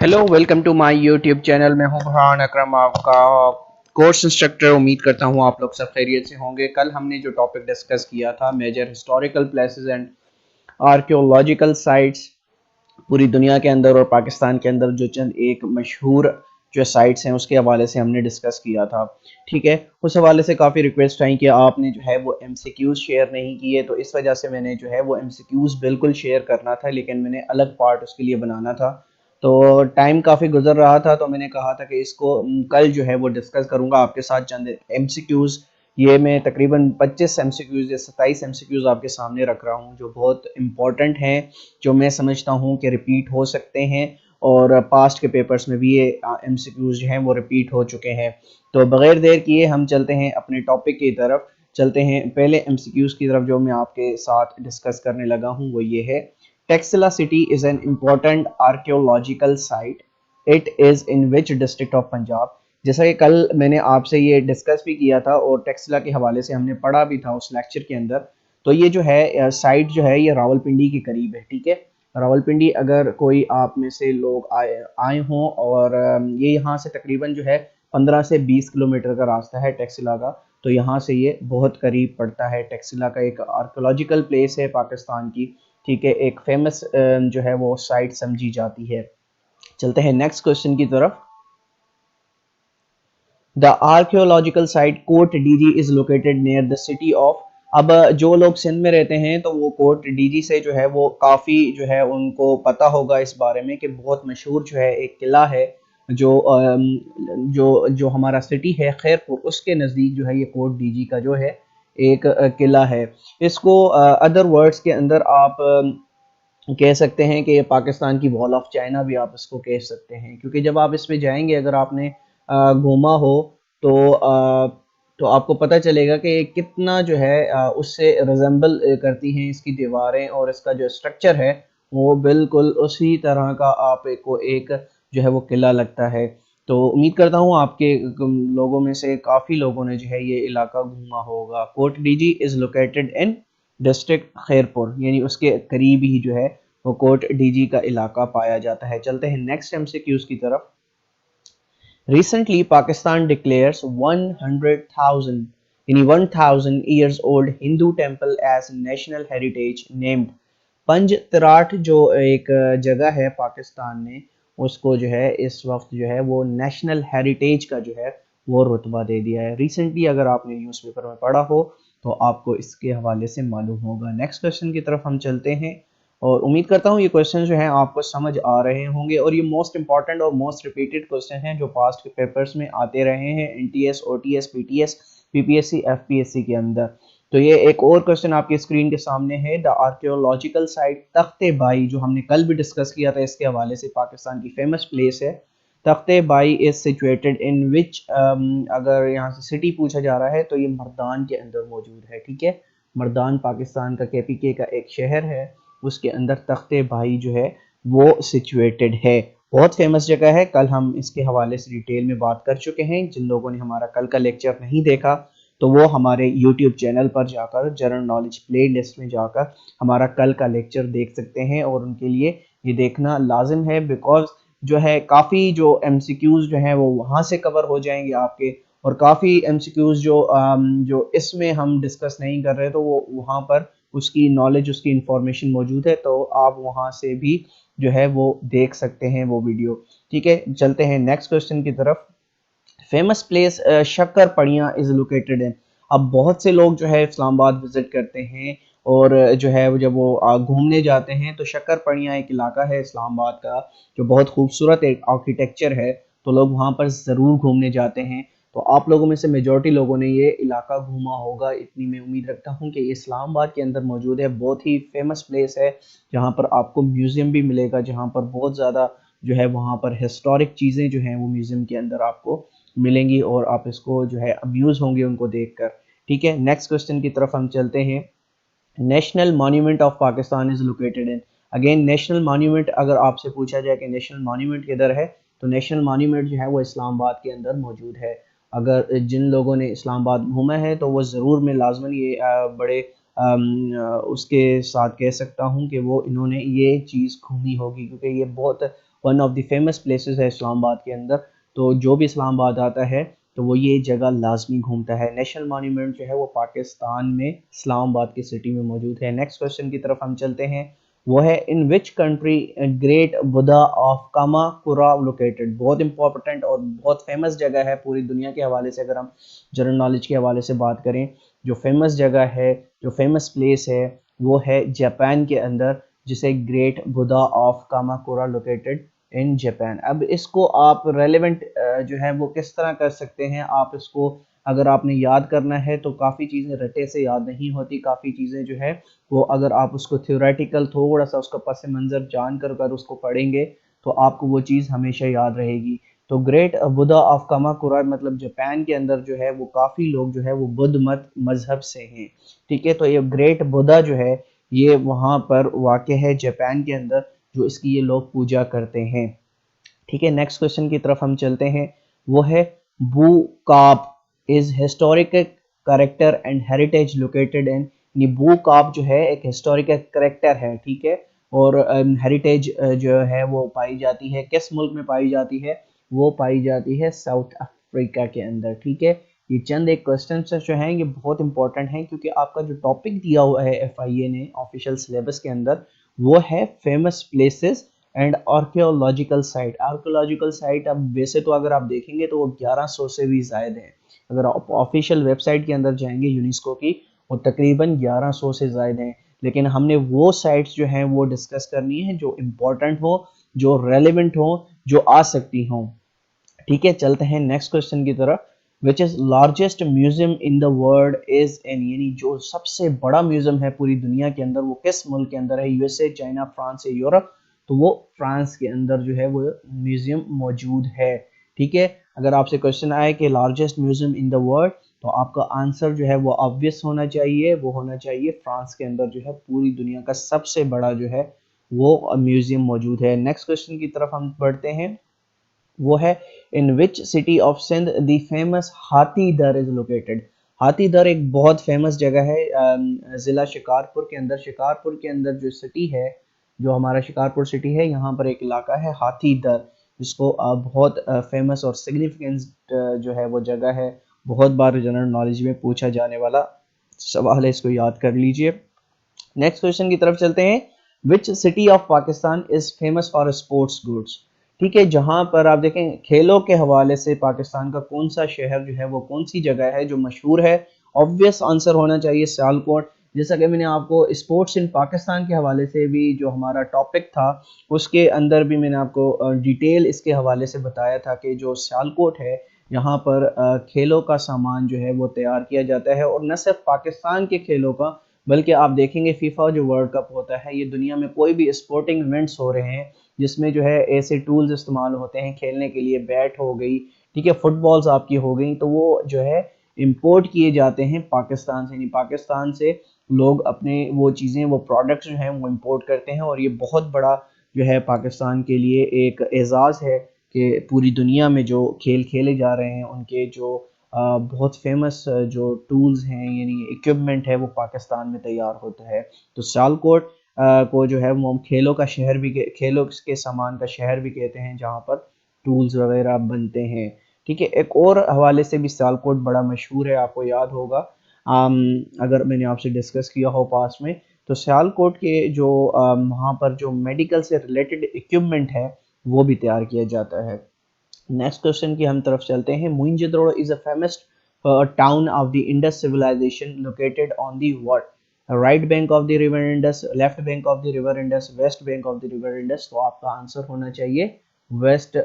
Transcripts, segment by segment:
Hello, welcome to my YouTube channel. मैं हूं बुरहान अकरम, आपका कोर्स इंस्ट्रक्टर। उम्मीद करता हूं आप लोग सब खैरियत से होंगे। कल हमने जो टॉपिक डिस्कस किया था, major historical places and archaeological sites पूरी दुनिया के अंदर और पाकिस्तान के अंदर जो चंद एक मशहूर जो साइट्स हैं उसके हवाले से हमने डिस्कस किया था। ठीक है, उस हवाले से काफ़ी रिक्वेस्ट आई कि आपने जो है वो एमसीक्यूज़ शेयर नहीं किए, तो इस वजह से मैंने जो है वो एमसीक्यूज़ बिल्कुल शेयर करना था, लेकिन मैंने अलग पार्ट उसके लिए बनाना था। तो टाइम काफ़ी गुजर रहा था, तो मैंने कहा था कि इसको कल जो है वो डिस्कस करूंगा आपके साथ चंद एमसीक्यूज़। ये मैं तकरीबन 25 एमसीक्यूज़ या 27 एमसीक्यूज़ आपके सामने रख रहा हूँ जो बहुत इंपॉर्टेंट हैं, जो मैं समझता हूँ कि रिपीट हो सकते हैं और पास्ट के पेपर्स में भी ये एमसीक्यूज़ जो हैं वो रिपीट हो चुके हैं। तो बगैर देर किए हम चलते हैं अपने टॉपिक की तरफ। चलते हैं पहले एमसीक्यूज़ की तरफ जो मैं आपके साथ डिस्कस करने लगा हूँ, वो ये है: Taxila city is an important archaeological site, it is in which district of Punjab. जैसा कि कल मैंने आपसे ये डिस्कस भी किया था और टेक्सला के हवाले से हमने पढ़ा भी था उस लेक्चर के अंदर। तो ये जो है साइट जो है ये रावलपिंडी के करीब है। ठीक है, रावलपिंडी अगर कोई आप में से लोग आए हों और ये यहाँ से तकरीबन जो है 15 से 20 किलोमीटर का रास्ता है टेक्सला का, तो यहाँ से ये बहुत करीब पड़ता है। टेक्सला का एक आर्कोलॉजिकल प्लेस है पाकिस्तान की। ठीक है, एक फेमस जो है वो साइट समझी जाती है। चलते हैं नेक्स्ट क्वेश्चन की तरफ। The archaeological site Kot Diji is located near the city of. अब जो लोग सिंध में रहते हैं तो वो कोट डीजी से जो है वो काफ़ी जो है उनको पता होगा इस बारे में कि बहुत मशहूर जो है एक किला है जो जो जो हमारा सिटी है खैरपुर, उसके नज़दीक जो है ये कोट डीजी का जो है एक किला है। इसको अदर वर्ड्स के अंदर आप कह सकते हैं कि ये पाकिस्तान की वॉल ऑफ चाइना भी आप इसको कह सकते हैं, क्योंकि जब आप इस पे जाएंगे, अगर आपने घूमा हो तो तो आपको पता चलेगा कि ये कितना जो है उससे रिजेंबल करती हैं इसकी दीवारें, और इसका जो स्ट्रक्चर है वो बिल्कुल उसी तरह का आपको एक जो है वो किला लगता है। तो उम्मीद करता हूँ आपके लोगों में से काफ़ी लोगों ने जो है ये इलाका घूमा होगा। Kot Diji is located in district Khairpur, यानी उसके करीब ही जो है वो कोट डीजी का इलाका पाया जाता है। चलते हैं नेक्स्ट एमसीक्यूज की तरफ। Recently, Pakistan declares 100,000 यानी 1000 years old Hindu temple as national heritage named पंज तराट। जो एक जगह है पाकिस्तान में, उसको जो है इस वक्त जो है वो नेशनल हेरिटेज का जो है वो रुतबा दे दिया है। रिसेंटली अगर आपने न्यूज़पेपर में पढ़ा हो तो आपको इसके हवाले से मालूम होगा। नेक्स्ट क्वेश्चन की तरफ हम चलते हैं और उम्मीद करता हूँ ये क्वेश्चन जो है आपको समझ आ रहे होंगे, और ये मोस्ट इंपॉर्टेंट और मोस्ट रिपीटेड क्वेश्चन हैं जो पास्ट के पेपर्स में आते रहे हैं NTS, OTS, PTS, PPSC, FPSC के अंदर। तो ये एक और क्वेश्चन आपकी स्क्रीन के सामने है। द आर्कियोलॉजिकल साइट तख्ते बाई, जो हमने कल भी डिस्कस किया था इसके हवाले से, पाकिस्तान की फेमस प्लेस है। तख्ते बाई इज सिचुएटेड इन विच, अगर यहाँ से सिटी पूछा जा रहा है तो ये मर्दान के अंदर मौजूद है। ठीक है, मर्दान पाकिस्तान का केपीके का एक शहर है, उसके अंदर तख्ते बाई जो है वो सिचुएटेड है। बहुत फेमस जगह है, कल हम इसके हवाले से डिटेल में बात कर चुके हैं। जिन लोगों ने हमारा कल का लेक्चर नहीं देखा तो वो हमारे YouTube चैनल पर जाकर जनरल नॉलेज प्ले लिस्ट में जाकर हमारा कल का लेक्चर देख सकते हैं, और उनके लिए ये देखना लाजिम है, बिकॉज जो है काफ़ी जो MCQs जो हैं वो वहाँ से कवर हो जाएंगे आपके, और काफ़ी MCQs जो इसमें हम डिस्कस नहीं कर रहे तो वो वहाँ पर उसकी नॉलेज, उसकी इंफॉर्मेशन मौजूद है, तो आप वहाँ से भी जो है वो देख सकते हैं वो वीडियो। ठीक है, चलते हैं नेक्स्ट क्वेश्चन की तरफ। फेमस प्लेस शक्कर पड़ियाँ इज लोकेटेड इन। अब बहुत से लोग जो है इस्लामाबाद विजिट करते हैं और जो है वो जब वो घूमने जाते हैं तो शक्कर पड़ियाँ एक इलाका है इस्लामाबाद का जो बहुत खूबसूरत एक आर्किटेक्चर है, तो लोग वहाँ पर ज़रूर घूमने जाते हैं। तो आप लोगों में से मेजॉरिटी लोगों ने ये इलाका घूमा होगा, इतनी मैं उम्मीद रखता हूँ कि इस्लामाबाद के अंदर मौजूद है। बहुत ही फेमस प्लेस है जहाँ पर आपको म्यूज़ियम भी मिलेगा, जहाँ पर बहुत ज़्यादा जो है वहाँ पर हिस्टोरिक चीज़ें जो हैं वो म्यूज़ियम के अंदर आपको मिलेंगी, और आप इसको जो है अम्यूज़ होंगे उनको देखकर। ठीक है, नेक्स्ट क्वेश्चन की तरफ हम चलते हैं। National monument of Pakistan is located in. Again national monument अगर आपसे पूछा जाए कि नेशनल मॉन्यूमेंट किधर है, तो नेशनल मॉन्यूमेंट जो है वो इस्लामाबाद के अंदर मौजूद है। अगर जिन लोगों ने इस्लामाबाद घूमा है तो वो ज़रूर में लाजमन ये बड़े उसके साथ कह सकता हूँ कि वो इन्होंने ये चीज़ घूमी होगी, क्योंकि ये बहुत one of the famous places है इस्लामाबाद के अंदर। तो जो भी इस्लामाबाद आता है तो वो ये जगह लाजमी घूमता है। नेशनल मॉन्यूमेंट जो है वो पाकिस्तान में इस्लामाबाद की सिटी में मौजूद है। नेक्स्ट क्वेश्चन की तरफ हम चलते हैं, वो है in which country great Buddha of Kamakura located. बहुत इंपॉर्टेंट और बहुत फेमस जगह है पूरी दुनिया के हवाले से। अगर हम जनरल नॉलेज के हवाले से बात करें, जो फेमस जगह है, जो फेमस प्लेस है, वो है जापान के अंदर, जिसे great Buddha of Kamakura located in Japan. अब इसको आप रेलेवेंट जो है वो किस तरह कर सकते हैं, आप इसको अगर आपने याद करना है तो काफ़ी चीज़ें रटे से याद नहीं होती, काफ़ी चीज़ें जो है वो अगर आप उसको थ्योरेटिकल थोड़ा सा उसका पस मंज़र जान कर उसको पढ़ेंगे तो आपको वो चीज़ हमेशा याद रहेगी। तो ग्रेट बुद्धा ऑफ कामाकुरा मतलब जापान के अंदर जो है वो काफ़ी लोग जो है वो बुद्ध मत मजहब से हैं, ठीक है। तो ये ग्रेट बुद्धा जो है ये वहाँ पर वाक़ है जापान के अंदर, जो इसकी ये लोग पूजा करते हैं, ठीक है। नेक्स्ट क्वेश्चन की तरफ हम चलते हैं, वो है बू काप is historical character and heritage located in. बू काप जो है एक हिस्टोरिकल करेक्टर है, ठीक है, और हेरिटेज जो है वो पाई जाती है किस मुल्क में पाई जाती है, वो पाई जाती है साउथ अफ्रीका के अंदर, ठीक है। ये चंद एक क्वेश्चन जो हैं ये बहुत इंपॉर्टेंट हैं, क्योंकि आपका जो टॉपिक दिया हुआ है एफआईए ने ऑफिशियल सिलेबस के अंदर, वो है famous places and archaeological site. Archaeological site अब वैसे तो अगर आप देखेंगे तो वो 1100 से भी ज़्यादा है। अगर आप ऑफिशियल वेबसाइट के अंदर जाएंगे यूनेस्को की, वो तकरीबन 1100 से ज़्यादा हैं, लेकिन हमने वो साइट्स जो हैं वो डिस्कस करनी है जो इम्पोर्टेंट हो, जो रेलिवेंट हो, जो आ सकती हों, ठीक है। चलते हैं नेक्स्ट क्वेश्चन की तरफ, which is largest museum in the world is in, यानी जो सबसे बड़ा म्यूजियम है पूरी दुनिया के अंदर वो किस मुल्क के अंदर है, यूएसए, चाइना, फ्रांस या यूरोप। तो वो फ्रांस के अंदर जो है वो म्यूजियम मौजूद है, ठीक है। अगर आपसे क्वेश्चन आए कि largest museum in the world, तो आपका आंसर जो है वो ऑब्वियस होना चाहिए, वो होना चाहिए फ्रांस के अंदर जो है पूरी दुनिया का सबसे बड़ा जो है वो म्यूजियम मौजूद है। नेक्स्ट क्वेश्चन की तरफ हम बढ़ते हैं, वो है in which city of Sindh the famous Hathi Dar is located. हाथी दर एक बहुत फेमस जगह है ज़िला शिकारपुर के अंदर। शिकारपुर के अंदर जो सिटी है, जो हमारा शिकारपुर सिटी है, यहाँ पर एक इलाका है हाथी दर, जिसको बहुत फेमस और सिग्निफिकेंस जो है वो जगह है। बहुत बार जनरल नॉलेज में पूछा जाने वाला सवाल है, इसको याद कर लीजिए। नेक्स्ट क्वेश्चन की तरफ चलते हैं, विच city of Pakistan is famous for sports goods, ठीक है। जहां पर आप देखें खेलों के हवाले से पाकिस्तान का कौन सा शहर जो है वो कौन सी जगह है जो मशहूर है, ऑब्वियस आंसर होना चाहिए सियालकोट। जैसा कि मैंने आपको स्पोर्ट्स इन पाकिस्तान के हवाले से भी जो हमारा टॉपिक था उसके अंदर भी मैंने आपको डिटेल इसके हवाले से बताया था कि जो सियालकोट है यहाँ पर खेलों का सामान जो है वो तैयार किया जाता है, और न सिर्फ पाकिस्तान के खेलों का, बल्कि आप देखेंगे फीफा जो वर्ल्ड कप होता है, ये दुनिया में कोई भी स्पोर्टिंग इवेंट्स हो रहे हैं जिसमें जो है ऐसे टूल्स इस्तेमाल होते हैं खेलने के लिए, बैट हो गई, ठीक है, फुटबॉल्स आपकी हो गई, तो वो जो है इंपोर्ट किए जाते हैं पाकिस्तान से। नहीं, पाकिस्तान से लोग अपने वो चीज़ें, वो प्रोडक्ट्स जो हैं वो इंपोर्ट करते हैं, और ये बहुत बड़ा जो है पाकिस्तान के लिए एक एजाज़ है कि पूरी दुनिया में जो खेल खेले जा रहे हैं उनके जो बहुत फेमस जो टूल्स हैं यानी इक्विपमेंट है वो पाकिस्तान में तैयार होता है। तो सियालकोट को जो है वो हम खेलों का शहर भी, खेलों के सामान का शहर भी कहते हैं, जहाँ पर टूल्स वगैरह बनते हैं, ठीक है। एक और हवाले से भी सियालकोट बड़ा मशहूर है, आपको याद होगा, अगर मैंने आपसे डिस्कस किया हो पास में, तो सियालकोट के जो वहाँ पर जो मेडिकल से रिलेटेड इक्विपमेंट है वो भी तैयार किया जाता है। नेक्स्ट क्वेश्चन की हम तरफ चलते हैं, Mohenjodaro is a famous town of the Indus civilisation located on the what, right bank of the river Indus, left bank of the river Indus, west bank of the river Indus. तो आपका answer होना चाहिए waste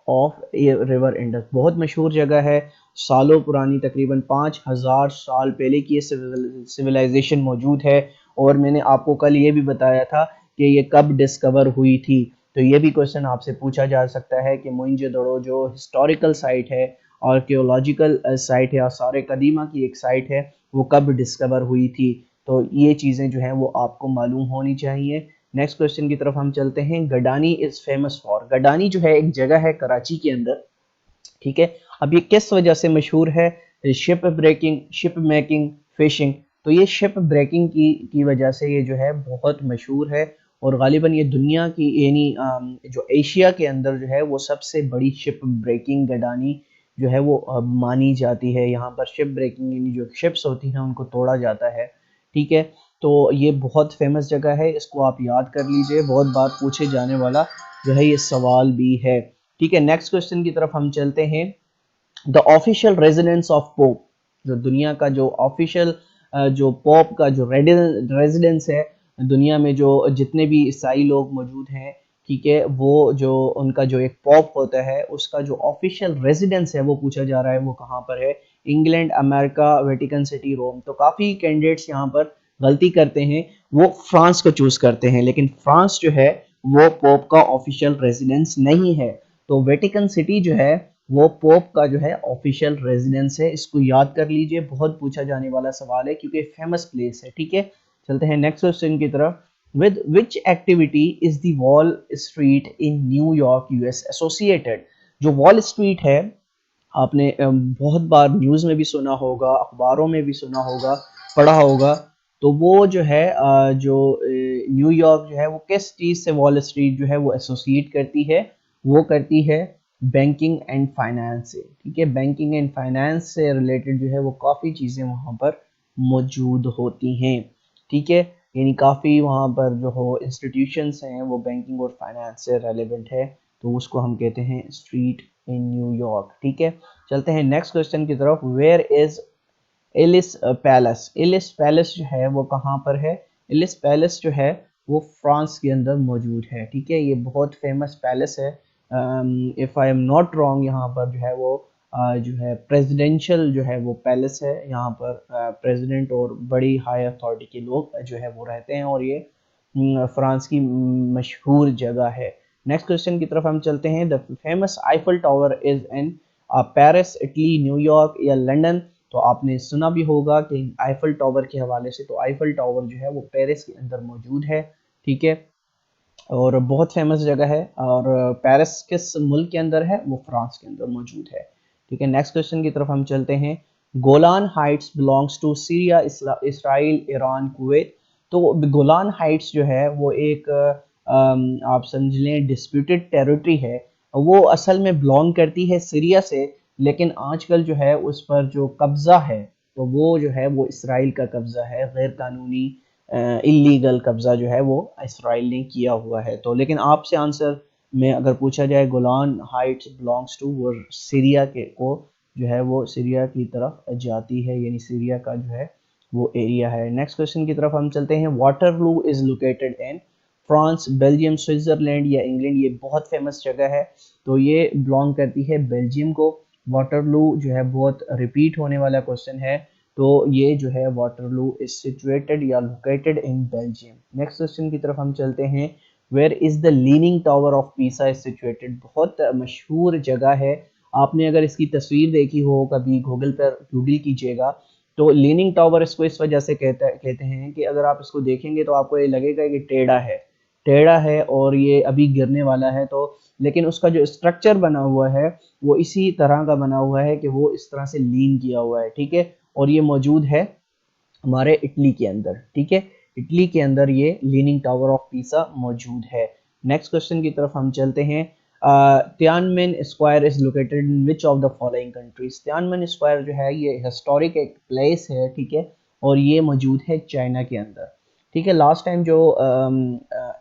of river Indus. बहुत मशहूर जगह है, सालों पुरानी, तकरीबन 5000 साल पहले की ये सिविलाइजेशन मौजूद है, और मैंने आपको कल ये भी बताया था कि ये कब डिस्कवर हुई थी। तो ये भी क्वेश्चन आपसे पूछा जा सकता है कि मोइंजोदड़ो जो हिस्टोरिकल साइट है, आर्कियोलॉजिकल साइट है, आसार कदीमा की एक साइट है, वो कब डिस्कवर हुई थी। तो ये चीज़ें जो हैं वो आपको मालूम होनी चाहिए। नेक्स्ट क्वेश्चन की तरफ हम चलते हैं, Gadani is famous for. Gadani जो है एक जगह है कराची के अंदर, ठीक है। अब ये किस वजह से मशहूर है, ship breaking, ship making, fishing. तो ये शिप ब्रेकिंग की वजह से ये जो है बहुत मशहूर है, और गालिबन ये दुनिया की यानी जो एशिया के अंदर जो है वो सबसे बड़ी शिप ब्रेकिंग गडानी जो है वो मानी जाती है। यहाँ पर शिप ब्रेकिंग यानी जो शिप्स होती हैं उनको तोड़ा जाता है, ठीक है। तो ये बहुत फेमस जगह है, इसको आप याद कर लीजिए, बहुत बार पूछे जाने वाला जो है ये सवाल भी है, ठीक है। नेक्स्ट क्वेश्चन की तरफ हम चलते हैं। The official residence of pope, जो दुनिया का जो ऑफिशियल जो पोप का जो रेजिडेंस है दुनिया में, जो जितने भी ईसाई लोग मौजूद हैं, ठीक है, वो जो उनका जो एक पॉप होता है उसका जो ऑफिशियल रेजिडेंस है वो पूछा जा रहा है वो कहाँ पर है। इंग्लैंड, अमेरिका, वेटिकन सिटी, रोम। तो काफी कैंडिडेट्स यहाँ पर गलती करते हैं, वो फ्रांस को चूज करते हैं, लेकिन फ्रांस जो है वो पोप का ऑफिशियल रेजिडेंस नहीं है। तो वेटिकन सिटी जो है वो पोप का जो है ऑफिशियल रेजिडेंस है, इसको याद कर लीजिए, बहुत पूछा जाने वाला सवाल है क्योंकि फेमस प्लेस है, ठीक है। चलते हैं नेक्स्ट क्वेश्चन की तरफ। With which activity is the wall street in New York US associated. जो वॉल स्ट्रीट है आपने बहुत बार न्यूज़ में भी सुना होगा, अखबारों में भी सुना होगा, पढ़ा होगा। तो वो जो है जो न्यूयॉर्क जो है वो किस चीज़ से वॉल स्ट्रीट जो है वो एसोसिएट करती है, वो करती है बैंकिंग एंड फाइनेंस से, ठीक है। बैंकिंग एंड फाइनेंस से रिलेटेड जो है वो काफ़ी चीज़ें वहाँ पर मौजूद होती हैं, ठीक है। यानी काफ़ी वहाँ पर जो हो इंस्टीट्यूशंस हैं वो बैंकिंग और फाइनेंस से रेलेवेंट है, तो उसको हम कहते हैं स्ट्रीट इन न्यूयॉर्क, ठीक है। चलते हैं नेक्स्ट क्वेश्चन की तरफ। Where is Alice palace. Alice palace जो है वो कहाँ पर है। एलिस पैलेस जो है वो फ्रांस के अंदर मौजूद है, ठीक है। ये बहुत फेमस पैलेस है। If I am not wrong, यहाँ पर जो है वो जो है प्रेसिडेंशियल जो है वो पैलेस है। यहाँ पर प्रेसिडेंट और बड़ी हाई अथॉरिटी के लोग जो है वो रहते हैं, और ये फ्रांस की मशहूर जगह है। नेक्स्ट क्वेश्चन की तरफ हम चलते हैं। The famous Eiffel tower is in Paris, Italy, New York या लंदन। तो आपने सुना भी होगा कि आईफल टावर के हवाले से, तो आईफल टावर जो है वो पेरिस के अंदर मौजूद है, ठीक है, और बहुत फेमस जगह है। और पेरिस किस मुल्क के अंदर है, वो फ्रांस के अंदर मौजूद है, ठीक है। नेक्स्ट क्वेश्चन की तरफ हम चलते हैं। Golan Heights belongs to Syria, Israel, Iran, Kuwait. तो गोलान हाइट्स जो है वो एक आप समझ लें डिस्प्यूटेड टेरिटरी है, वो असल में बिलोंग करती है सीरिया से, लेकिन आजकल जो है उस पर जो कब्जा है तो वो जो है वो इसराइल का कब्जा है, गैर कानूनी इलीगल कब्जा जो है वो इसराइल ने किया हुआ है। तो लेकिन आपसे आंसर में अगर पूछा जाए, गोलान हाइट्स बिलोंग्स टू, वो सीरिया के को जो है वो सीरिया की तरफ जाती है, यानी सीरिया का जो है वो एरिया है। नेक्स्ट क्वेश्चन की तरफ हम चलते हैं। Waterloo is located in France, Belgium, Switzerland या इंग्लैंड। ये बहुत फेमस जगह है, तो ये बिलोंग करती है बेल्जियम को। वाटरलू जो है बहुत रिपीट होने वाला क्वेश्चन है, तो ये जो है वाटरलू इज सिचुएटेड या located in Belgium. Next question की तरफ हम चलते हैं। Where is the leaning tower of Pisa is situated. बहुत मशहूर जगह है, आपने अगर इसकी तस्वीर देखी हो कभी गूगल पर गूगल कीजिएगा, तो लीनिंग टावर इसको इस वजह से कहते हैं कि अगर आप इसको देखेंगे तो आपको ये लगेगा कि टेढ़ा है, टेढ़ा है और ये अभी गिरने वाला है। तो लेकिन उसका जो स्ट्रक्चर बना हुआ है वो इसी तरह का बना हुआ है कि वो इस तरह से लीन किया हुआ है, ठीक है। और ये मौजूद है हमारे इटली के अंदर, ठीक है। इटली के अंदर ये लीनिंग टावर ऑफ पीसा मौजूद है। नेक्स्ट क्वेश्चन की तरफ हम चलते हैं। Tiananmen square is located in which of the following countries. Tiananmen square जो है ये हिस्टोरिक एक प्लेस है, ठीक है, और ये मौजूद है चाइना के अंदर, ठीक है। लास्ट टाइम जो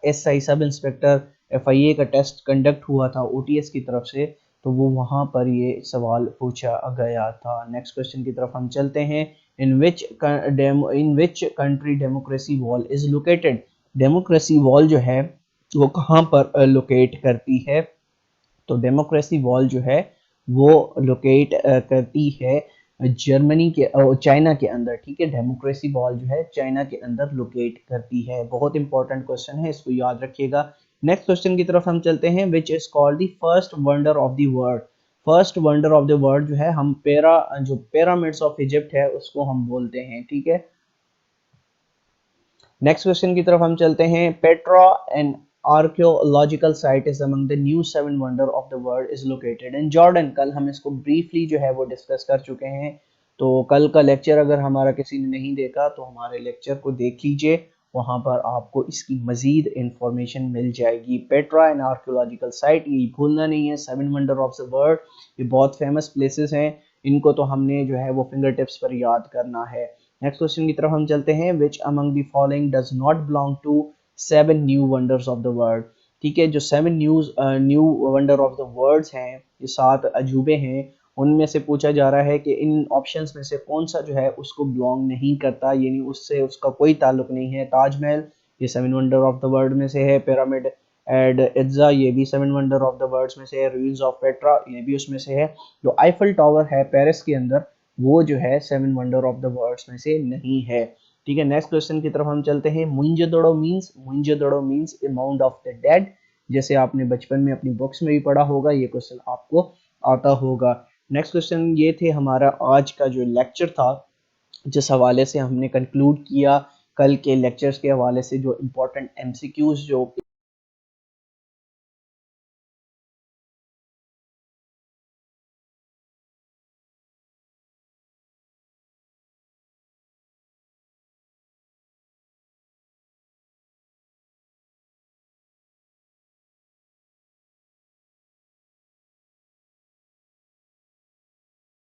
एसआई सब इंस्पेक्टर एफआईए का टेस्ट कंडक्ट हुआ था ओटीएस की तरफ से, तो वो वहां पर ये सवाल पूछा गया था। नेक्स्ट क्वेश्चन की तरफ हम चलते हैं। In which country democracy wall is located. Democracy wall जो है वो कहाँ पर लोकेट करती है, तो डेमोक्रेसी वॉल जो है वो लोकेट करती है जर्मनी के चाइना के अंदर, ठीक है। डेमोक्रेसी वॉल जो है चाइना के अंदर लोकेट करती है। बहुत इंपॉर्टेंट क्वेश्चन है, इसको याद रखिएगा। नेक्स्ट क्वेश्चन की तरफ हम चलते हैं। Which is called the first wonder of the world. First wonder of the world जो है हम जो पिरामिड्स ऑफ इजिप्ट है उसको हम बोलते हैं, ठीक है। नेक्स्ट क्वेश्चन की तरफ हम चलते हैं। Petra and archaeological site is among the new seven wonder of the world is located in Jordan. कल हम इसको ब्रीफली जो है वो डिस्कस कर चुके हैं, तो कल का लेक्चर अगर हमारा किसी ने नहीं देखा तो हमारे लेक्चर को देख लीजिए वहाँ पर आपको इसकी मज़ीद इंफॉर्मेशन मिल जाएगी। पेट्रा एंड आर्कियोलॉजिकल साइट, ये भूलना नहीं है, 7 वंडर ऑफ द वर्ल्ड, ये बहुत फेमस प्लेसेस हैं, इनको तो हमने जो है वो फिंगर टिप्स पर याद करना है। नेक्स्ट क्वेश्चन की तरफ हम चलते हैं, which among the following does not belong to 7 new wonders of the world. ठीक है, जो 7 new wonder of the worlds हैं, ये 7 अजूबे हैं, उनमें से पूछा जा रहा है कि इन ऑप्शंस में से कौन सा जो है उसको बिलोंग नहीं करता, यानी उससे उसका कोई ताल्लुक नहीं है। ताजमहल ये 7 वंडर ऑफ द वर्ल्ड में से है, पिरामिड एड इज़्ज़ा ये भी 7 वंडर ऑफ द वर्ल्ड्स में से है, रुइंस ऑफ पेट्रा ये भी उसमें से है, जो आईफल टावर है पेरिस के अंदर वो जो है 7 वंडर ऑफ द वर्ल्ड्स में से नहीं है। ठीक है, नेक्स्ट क्वेश्चन की तरफ हम चलते हैं। Mohenjodaro means a mount of the dead, जैसे आपने बचपन में अपनी बुक्स में भी पढ़ा होगा, ये क्वेश्चन आपको आता होगा। नेक्स्ट क्वेश्चन, ये थे हमारा आज का जो लेक्चर था, जिस हवाले से हमने कंक्लूड किया कल के लेक्चर्स के हवाले से जो इम्पोर्टेंट एमसीक्यूज जो